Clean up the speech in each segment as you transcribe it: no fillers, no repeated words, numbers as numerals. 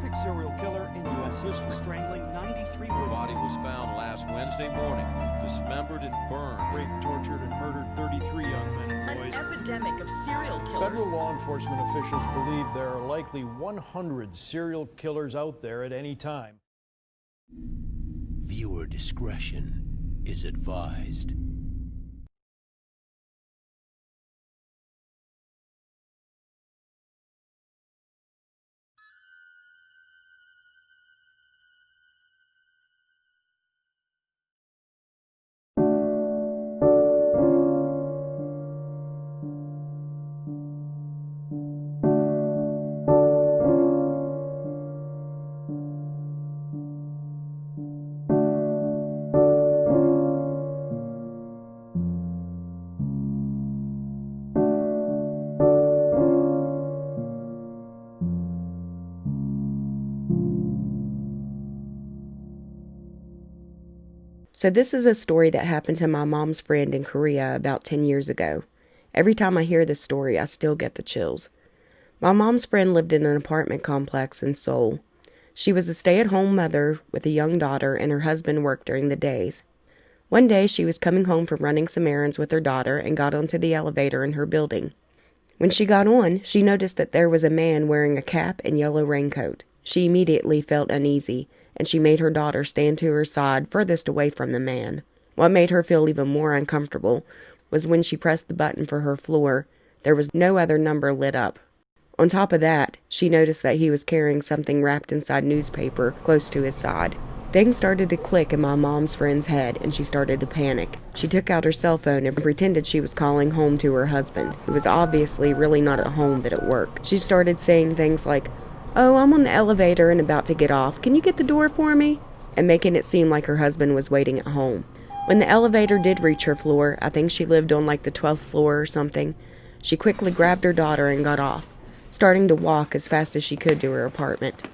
prolific serial killer in U.S. history, strangling 93 women. The body was found last Wednesday morning, dismembered and burned. Raped, tortured, and murdered 33 young men and boys. An epidemic of serial killers. Federal law enforcement officials believe there are likely 100 serial killers out there at any time. Viewer discretion is advised. So this is a story that happened to my mom's friend in Korea about 10 years ago. Every time I hear this story, I still get the chills. My mom's friend lived in an apartment complex in Seoul. She was a stay-at-home mother with a young daughter, and her husband worked during the days. One day, she was coming home from running some errands with her daughter and got onto the elevator in her building. When she got on, she noticed that there was a man wearing a cap and yellow raincoat. She immediately felt uneasy, and she made her daughter stand to her side furthest away from the man. What made her feel even more uncomfortable was when she pressed the button for her floor, there was no other number lit up. On top of that, she noticed that he was carrying something wrapped inside newspaper close to his side. Things started to click in my mom's friend's head, and she started to panic. She took out her cell phone and pretended she was calling home to her husband, who was obviously really not at home but at work. She started saying things like, "Oh, I'm on the elevator and about to get off. Can you get the door for me?" and making it seem like her husband was waiting at home. When the elevator did reach her floor, I think she lived on like the 12th floor or something, she quickly grabbed her daughter and got off, starting to walk as fast as she could to her apartment.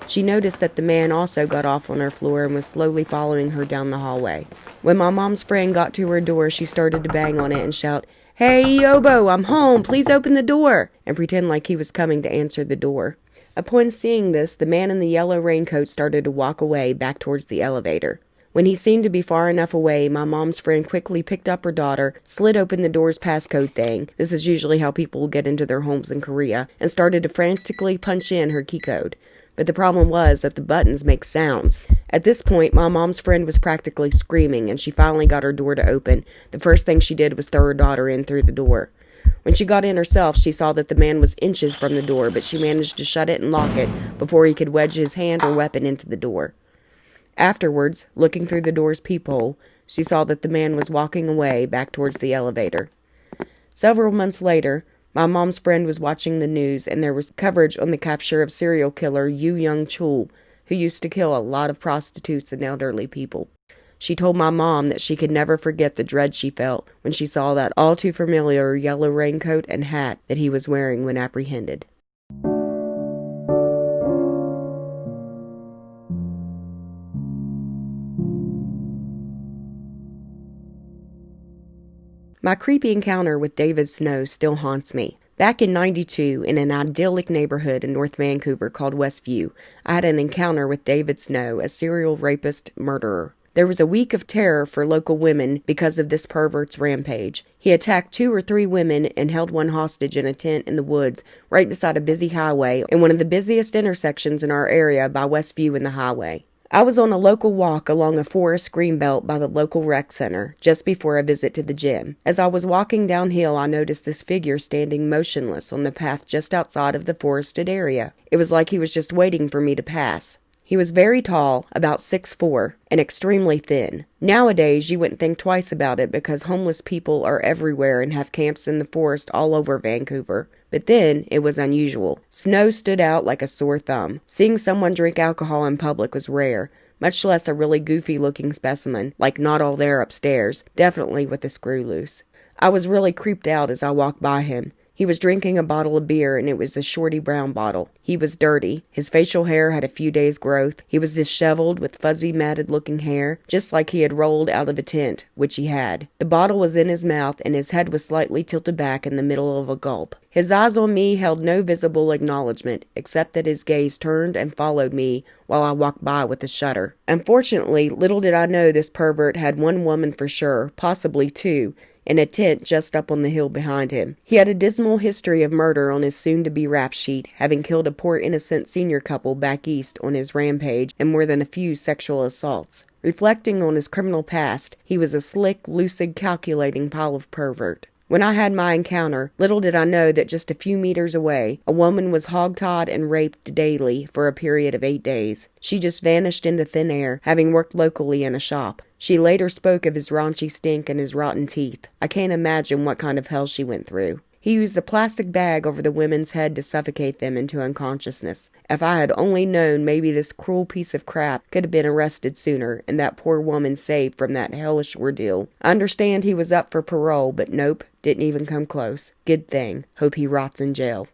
She noticed that the man also got off on her floor and was slowly following her down the hallway. When my mom's friend got to her door, she started to bang on it and shout, "Hey, Yobo, I'm home. Please open the door," and pretend like he was coming to answer the door. Upon seeing this, the man in the yellow raincoat started to walk away back towards the elevator. When he seemed to be far enough away, my mom's friend quickly picked up her daughter, slid open the door's passcode thing, this is usually how people get into their homes in Korea, and started to frantically punch in her key code. But the problem was that the buttons make sounds. At this point, my mom's friend was practically screaming, and she finally got her door to open. The first thing she did was throw her daughter in through the door. When she got in herself, she saw that the man was inches from the door, but she managed to shut it and lock it before he could wedge his hand or weapon into the door. Afterwards, looking through the door's peephole, she saw that the man was walking away back towards the elevator. Several months later, my mom's friend was watching the news, and there was coverage on the capture of serial killer Yoo Young-chul, who used to kill a lot of prostitutes and elderly people. She told my mom that she could never forget the dread she felt when she saw that all too familiar yellow raincoat and hat that he was wearing when apprehended. My creepy encounter with David Snow still haunts me. Back in '92, in an idyllic neighborhood in North Vancouver called Westview, I had an encounter with David Snow, a serial rapist murderer. There was a week of terror for local women because of this pervert's rampage. He attacked 2 or 3 women and held one hostage in a tent in the woods right beside a busy highway in one of the busiest intersections in our area by Westview and the highway. I was on a local walk along a forest greenbelt by the local rec center just before a visit to the gym. As I was walking downhill, I noticed this figure standing motionless on the path just outside of the forested area. It was like he was just waiting for me to pass. He was very tall, about 6'4", and extremely thin. Nowadays, you wouldn't think twice about it because homeless people are everywhere and have camps in the forest all over Vancouver. But then, it was unusual. Snow stood out like a sore thumb. Seeing someone drink alcohol in public was rare, much less a really goofy-looking specimen, like Not All There upstairs, definitely with a screw loose. I was really creeped out as I walked by him. He was drinking a bottle of beer, and it was a shorty brown bottle. He was dirty. His facial hair had a few days' growth. He was disheveled with fuzzy, matted-looking hair, just like he had rolled out of a tent, which he had. The bottle was in his mouth, and his head was slightly tilted back in the middle of a gulp. His eyes on me held no visible acknowledgment, except that his gaze turned and followed me while I walked by with a shudder. Unfortunately, little did I know this pervert had one woman for sure, possibly two, in a tent just up on the hill behind him. He had a dismal history of murder on his soon-to-be rap sheet, having killed a poor innocent senior couple back east on his rampage and more than a few sexual assaults. Reflecting on his criminal past, he was a slick, lucid, calculating pile of pervert. When I had my encounter, little did I know that just a few meters away, a woman was hogtied and raped daily for a period of 8 days. She just vanished into thin air, having worked locally in a shop. She later spoke of his raunchy stink and his rotten teeth. I can't imagine what kind of hell she went through. He used a plastic bag over the women's head to suffocate them into unconsciousness. If I had only known, maybe this cruel piece of crap could have been arrested sooner and that poor woman saved from that hellish ordeal. I understand he was up for parole, but nope, didn't even come close. Good thing. Hope he rots in jail.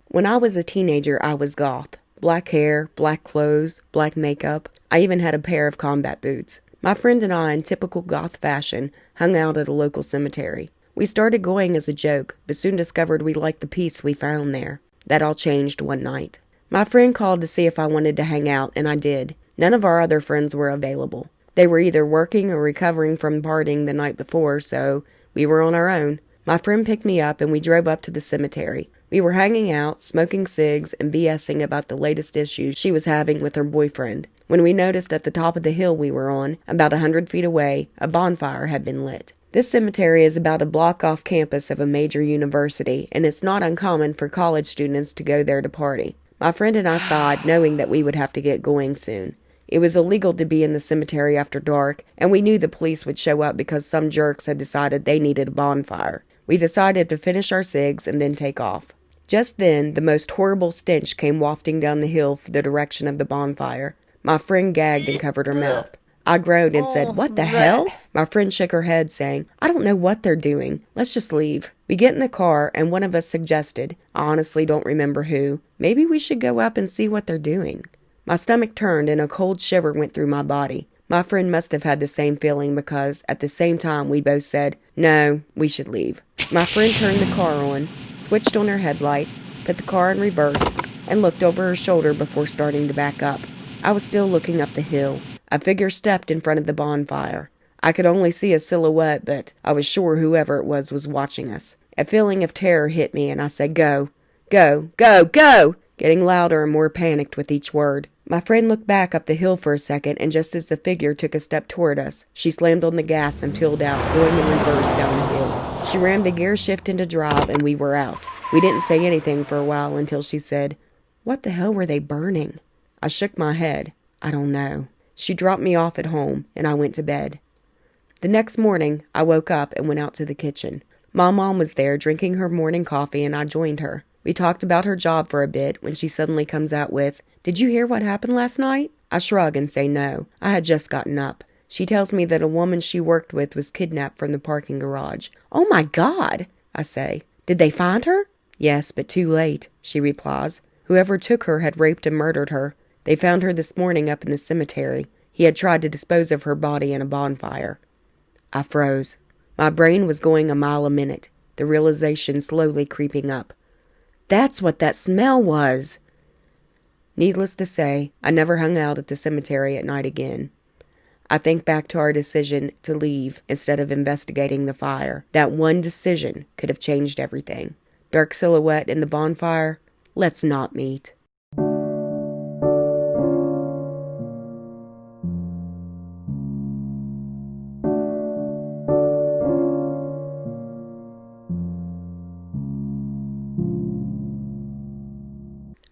When I was a teenager, I was goth. Black hair, black clothes, black makeup. I even had a pair of combat boots. My friend and I, in typical goth fashion, hung out at a local cemetery. We started going as a joke, but soon discovered we liked the peace we found there. That all changed one night. My friend called to see if I wanted to hang out, and I did. None of our other friends were available. They were either working or recovering from partying the night before, so we were on our own. My friend picked me up, and we drove up to the cemetery. We were hanging out, smoking cigs, and BSing about the latest issues she was having with her boyfriend, when we noticed at the top of the hill we were on, about 100 feet away, a bonfire had been lit. This cemetery is about a block off campus of a major university, and it's not uncommon for college students to go there to party. My friend and I sighed, knowing that we would have to get going soon. It was illegal to be in the cemetery after dark, and we knew the police would show up because some jerks had decided they needed a bonfire. We decided to finish our cigs and then take off. Just then, the most horrible stench came wafting down the hill for the direction of the bonfire. My friend gagged and covered her mouth. I groaned and said, "What the hell?" My friend shook her head, saying, "I don't know what they're doing. Let's just leave." We get in the car, and one of us suggested, I honestly don't remember who, maybe we should go up and see what they're doing. My stomach turned, and a cold shiver went through my body. My friend must have had the same feeling because, at the same time, we both said, "No, we should leave." My friend turned the car on, switched on her headlights, put the car in reverse, and looked over her shoulder before starting to back up. I was still looking up the hill. A figure stepped in front of the bonfire. I could only see a silhouette, but I was sure whoever it was watching us. A feeling of terror hit me, and I said, "Go, go, go, go!" getting louder and more panicked with each word. My friend looked back up the hill for a second, and just as the figure took a step toward us, she slammed on the gas and peeled out, going in reverse down the hill. She rammed the gear shift into drive, and we were out. We didn't say anything for a while until she said, "What the hell were they burning?" I shook my head. I don't know. She dropped me off at home, and I went to bed. The next morning, I woke up and went out to the kitchen. My mom was there drinking her morning coffee, and I joined her. We talked about her job for a bit when she suddenly comes out with, "Did you hear what happened last night?" I shrug and say no. I had just gotten up. She tells me that a woman she worked with was kidnapped from the parking garage. "Oh my God," I say. "Did they find her?" "Yes, but too late," she replies. "Whoever took her had raped and murdered her. They found her this morning up in the cemetery. He had tried to dispose of her body in a bonfire." I froze. My brain was going a mile a minute, the realization slowly creeping up. That's what that smell was! Needless to say, I never hung out at the cemetery at night again. I think back to our decision to leave instead of investigating the fire. That one decision could have changed everything. Dark silhouette in the bonfire? Let's not meet.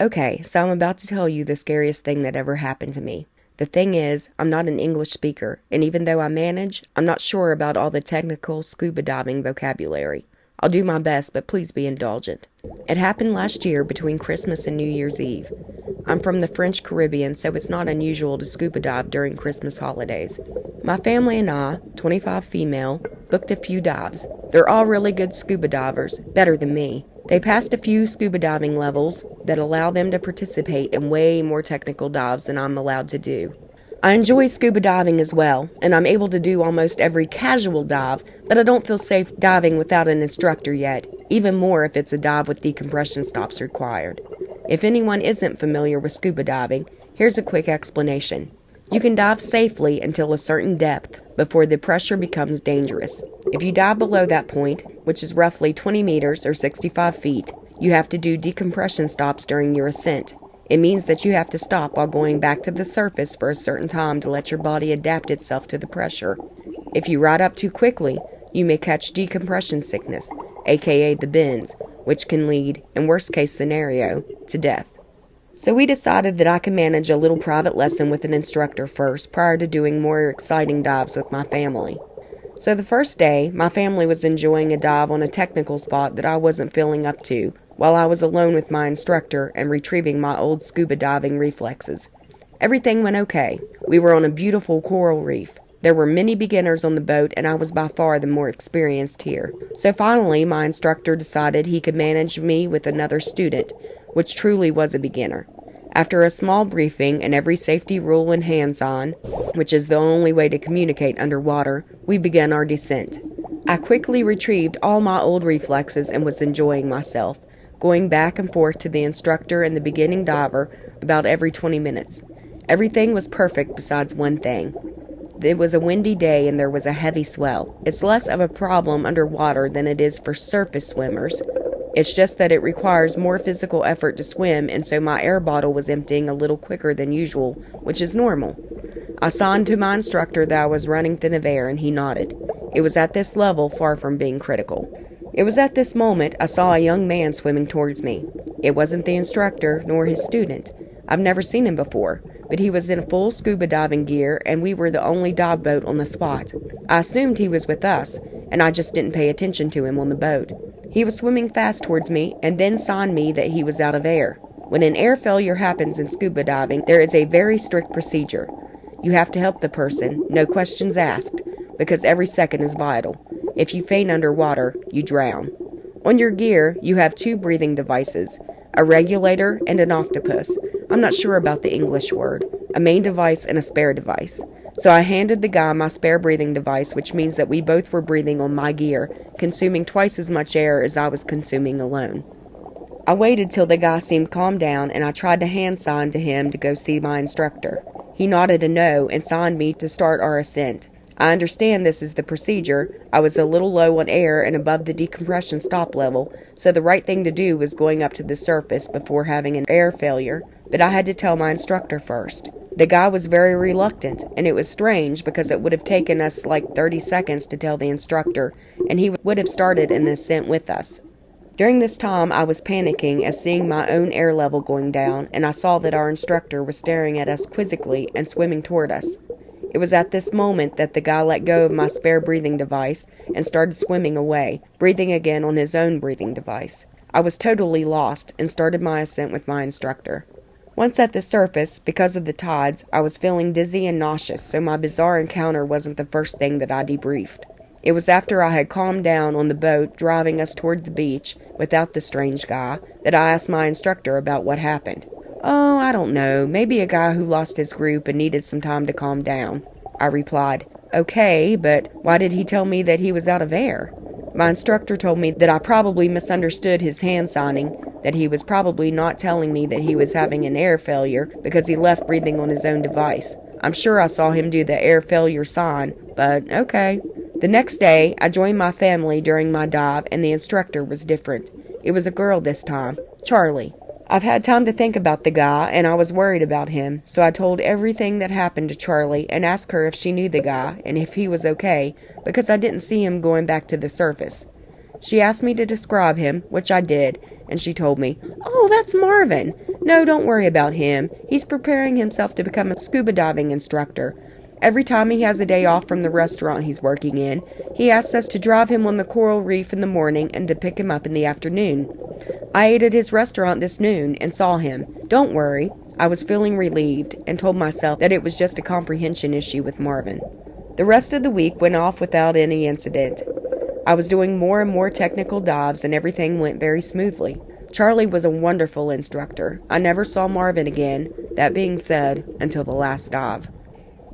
Okay, so I'm about to tell you the scariest thing that ever happened to me. The thing is, I'm not an English speaker, and even though I manage, I'm not sure about all the technical scuba diving vocabulary. I'll do my best, but please be indulgent. It happened last year between Christmas and New Year's Eve. I'm from the French Caribbean, so it's not unusual to scuba dive during Christmas holidays. My family and I, 25 female, booked a few dives. They're all really good scuba divers, better than me. They passed a few scuba diving levels that allow them to participate in way more technical dives than I'm allowed to do. I enjoy scuba diving as well, and I'm able to do almost every casual dive, but I don't feel safe diving without an instructor yet, even more if it's a dive with decompression stops required. If anyone isn't familiar with scuba diving, here's a quick explanation. You can dive safely until a certain depth before the pressure becomes dangerous. If you dive below that point, which is roughly 20 meters or 65 feet, you have to do decompression stops during your ascent. It means that you have to stop while going back to the surface for a certain time to let your body adapt itself to the pressure. If you ride up too quickly, you may catch decompression sickness, aka the bends, which can lead, in worst case scenario, to death. So we decided that I could manage a little private lesson with an instructor first prior to doing more exciting dives with my family. So the first day, my family was enjoying a dive on a technical spot that I wasn't feeling up to, while I was alone with my instructor and retrieving my old scuba diving reflexes. Everything went okay. We were on a beautiful coral reef. There were many beginners on the boat, and I was by far the more experienced here. So finally, my instructor decided he could manage me with another student, which truly was a beginner. After a small briefing and every safety rule and hands-on, which is the only way to communicate underwater, we began our descent. I quickly retrieved all my old reflexes and was enjoying myself, going back and forth to the instructor and the beginning diver about every 20 minutes. Everything was perfect besides one thing. It was a windy day and there was a heavy swell. It's less of a problem underwater than it is for surface swimmers. It's just that it requires more physical effort to swim, and so my air bottle was emptying a little quicker than usual, which is normal. I signed to my instructor that I was running thin of air, and he nodded. It was at this level, far from being critical. It was at this moment I saw a young man swimming towards me. It wasn't the instructor, nor his student. I've never seen him before, but he was in full scuba diving gear, and we were the only dive boat on the spot. I assumed he was with us, and I just didn't pay attention to him on the boat. He was swimming fast towards me, and then signed me that he was out of air. When an air failure happens in scuba diving, there is a very strict procedure. You have to help the person, no questions asked, because every second is vital. If you faint underwater, you drown. On your gear, you have 2 breathing devices, a regulator and an octopus. I'm not sure about the English word. A main device and a spare device. So I handed the guy my spare breathing device, which means that we both were breathing on my gear, consuming twice as much air as I was consuming alone. I waited till the guy seemed calmed down, and I tried to hand sign to him to go see my instructor. He nodded a no and signed me to start our ascent. I understand this is the procedure. I was a little low on air and above the decompression stop level, so the right thing to do was going up to the surface before having an air failure, but I had to tell my instructor first. The guy was very reluctant, and it was strange because it would have taken us like 30 seconds to tell the instructor, and he would have started an ascent with us. During this time, I was panicking as seeing my own air level going down, and I saw that our instructor was staring at us quizzically and swimming toward us. It was at this moment that the guy let go of my spare breathing device and started swimming away, breathing again on his own breathing device. I was totally lost and started my ascent with my instructor. Once at the surface, because of the tides, I was feeling dizzy and nauseous, so my bizarre encounter wasn't the first thing that I debriefed. It was after I had calmed down on the boat driving us toward the beach without the strange guy that I asked my instructor about what happened. "Oh, I don't know, maybe a guy who lost his group and needed some time to calm down," I replied. "Okay, but why did he tell me that he was out of air?" My instructor told me that I probably misunderstood his hand signing, that he was probably not telling me that he was having an air failure because he left breathing on his own device. I'm sure I saw him do the air failure sign, but okay. The next day, I joined my family during my dive, and the instructor was different. It was a girl this time, Charlie. I've had time to think about the guy, and I was worried about him, so I told everything that happened to Charlie and asked her if she knew the guy and if he was okay, because I didn't see him going back to the surface. She asked me to describe him, which I did, and she told me, "Oh, that's Marvin. No, don't worry about him. He's preparing himself to become a scuba diving instructor. Every time he has a day off from the restaurant he's working in, he asks us to drive him on the coral reef in the morning and to pick him up in the afternoon. I ate at his restaurant this noon and saw him. Don't worry. I was feeling relieved and told myself that it was just a comprehension issue with Marvin. The rest of the week went off without any incident. I was doing more and more technical dives and everything went very smoothly. Charlie was a wonderful instructor. I never saw Marvin again, that being said, until the last dive.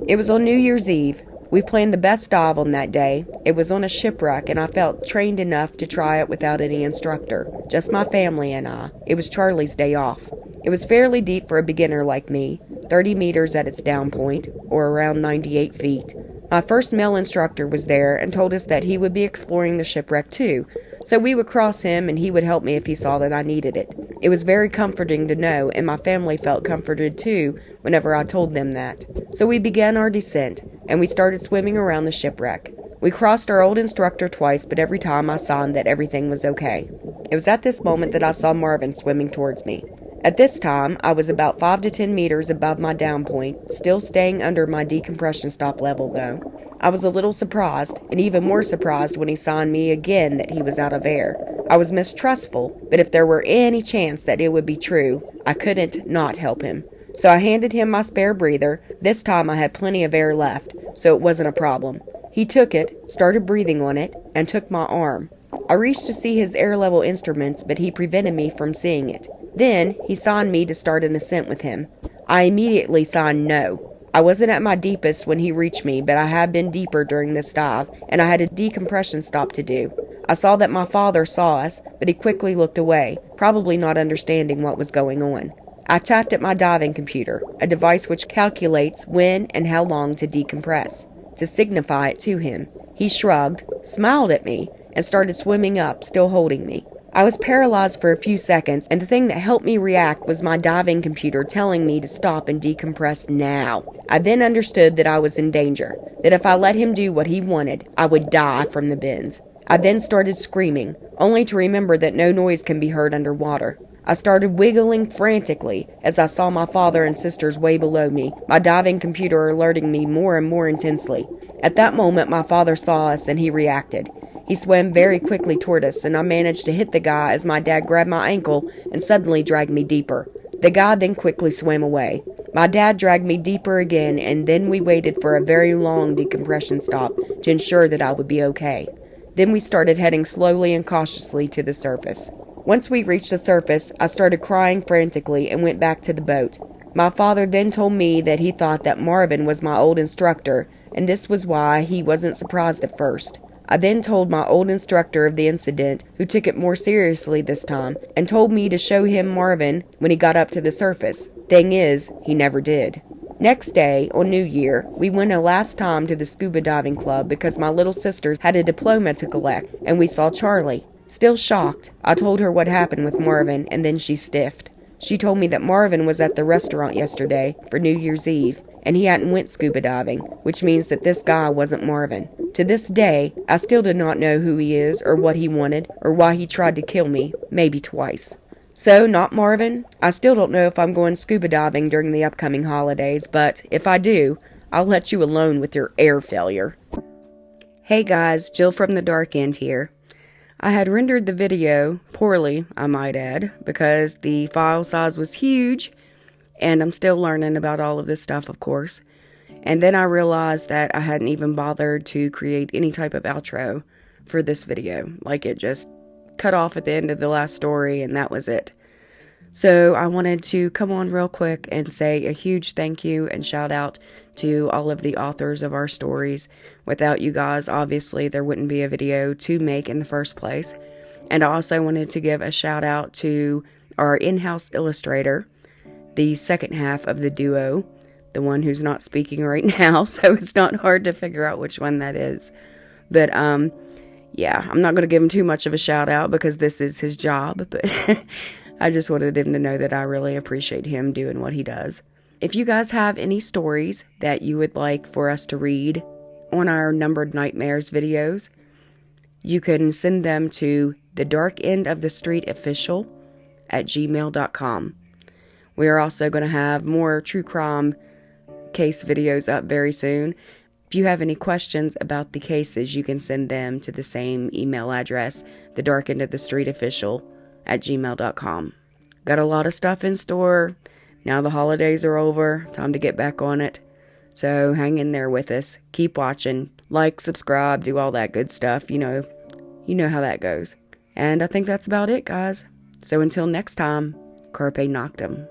It was on New Year's Eve. We planned the best dive on that day. It was on a shipwreck and I felt trained enough to try it without any instructor. Just my family and I. It was Charlie's day off. It was fairly deep for a beginner like me, 30 meters at its down point, or around 98 feet. My first male instructor was there and told us that he would be exploring the shipwreck too, so we would cross him and he would help me if he saw that I needed it. It was very comforting to know, and my family felt comforted too whenever I told them that. So we began our descent, and we started swimming around the shipwreck. We crossed our old instructor twice, but every time I signed that everything was okay. It was at this moment that I saw Marvin swimming towards me. At this time, I was about 5 to 10 meters above my down point, still staying under my decompression stop level though. I was a little surprised, and even more surprised when he signed me again that he was out of air. I was mistrustful, but if there were any chance that it would be true, I couldn't not help him. So I handed him my spare breather. This time I had plenty of air left, so it wasn't a problem. He took it, started breathing on it, and took my arm. I reached to see his air level instruments, but he prevented me from seeing it. Then he signed me to start an ascent with him. I immediately signed no. I wasn't at my deepest when he reached me, but I had been deeper during this dive, and I had a decompression stop to do. I saw that my father saw us, but he quickly looked away, probably not understanding what was going on. I tapped at my diving computer, a device which calculates when and how long to decompress, to signify it to him. He shrugged, smiled at me, and started swimming up, still holding me. I was paralyzed for a few seconds, and the thing that helped me react was my diving computer telling me to stop and decompress now. I then understood that I was in danger, that if I let him do what he wanted, I would die from the bends. I then started screaming, only to remember that no noise can be heard underwater. I started wiggling frantically as I saw my father and sisters way below me, my diving computer alerting me more and more intensely. At that moment, my father saw us and he reacted. He swam very quickly toward us, and I managed to hit the guy as my dad grabbed my ankle and suddenly dragged me deeper. The guy then quickly swam away. My dad dragged me deeper again, and then we waited for a very long decompression stop to ensure that I would be okay. Then we started heading slowly and cautiously to the surface. Once we reached the surface, I started crying frantically and went back to the boat. My father then told me that he thought that Marvin was my old instructor, and this was why he wasn't surprised at first. I then told my old instructor of the incident, who took it more seriously this time, and told me to show him Marvin when he got up to the surface. Thing is, he never did. Next day, on New Year, we went a last time to the scuba diving club because my little sisters had a diploma to collect, and we saw Charlie. Still shocked, I told her what happened with Marvin, and then she stiffed. She told me that Marvin was at the restaurant yesterday for New Year's Eve, and he hadn't went scuba diving, which means that this guy wasn't Marvin. To this day, I still do not know who he is, or what he wanted, or why he tried to kill me, maybe twice. So, not Marvin? I still don't know if I'm going scuba diving during the upcoming holidays, but if I do, I'll let you alone with your air failure. Hey guys, Jill from The Dark End here. I had rendered the video poorly, I might add, because the file size was huge, and I'm still learning about all of this stuff, of course. And then I realized that I hadn't even bothered to create any type of outro for this video. Like, it just cut off at the end of the last story, and that was it. So I wanted to come on real quick and say a huge thank you and shout out to all of the authors of our stories. Without you guys, obviously, there wouldn't be a video to make in the first place. And I also wanted to give a shout out to our in-house illustrator, the second half of the duo, the one who's not speaking right now, so it's not hard to figure out which one that is. But, yeah, I'm not going to give him too much of a shout out because this is his job, but I just wanted him to know that I really appreciate him doing what he does. If you guys have any stories that you would like for us to read on our Numbered Nightmares videos, you can send them to TheDarkEndOfTheStreetOfficial at gmail.com. We are also going to have more true crime case videos up very soon. If you have any questions about the cases, you can send them to the same email address, TheDarkEndOfTheStreetOfficial@gmail.com. Got a lot of stuff in store. Now the holidays are over. Time to get back on it. So hang in there with us. Keep watching. Like, subscribe, do all that good stuff. You know how that goes. And I think that's about it, guys. So until next time, Carpe Noctem.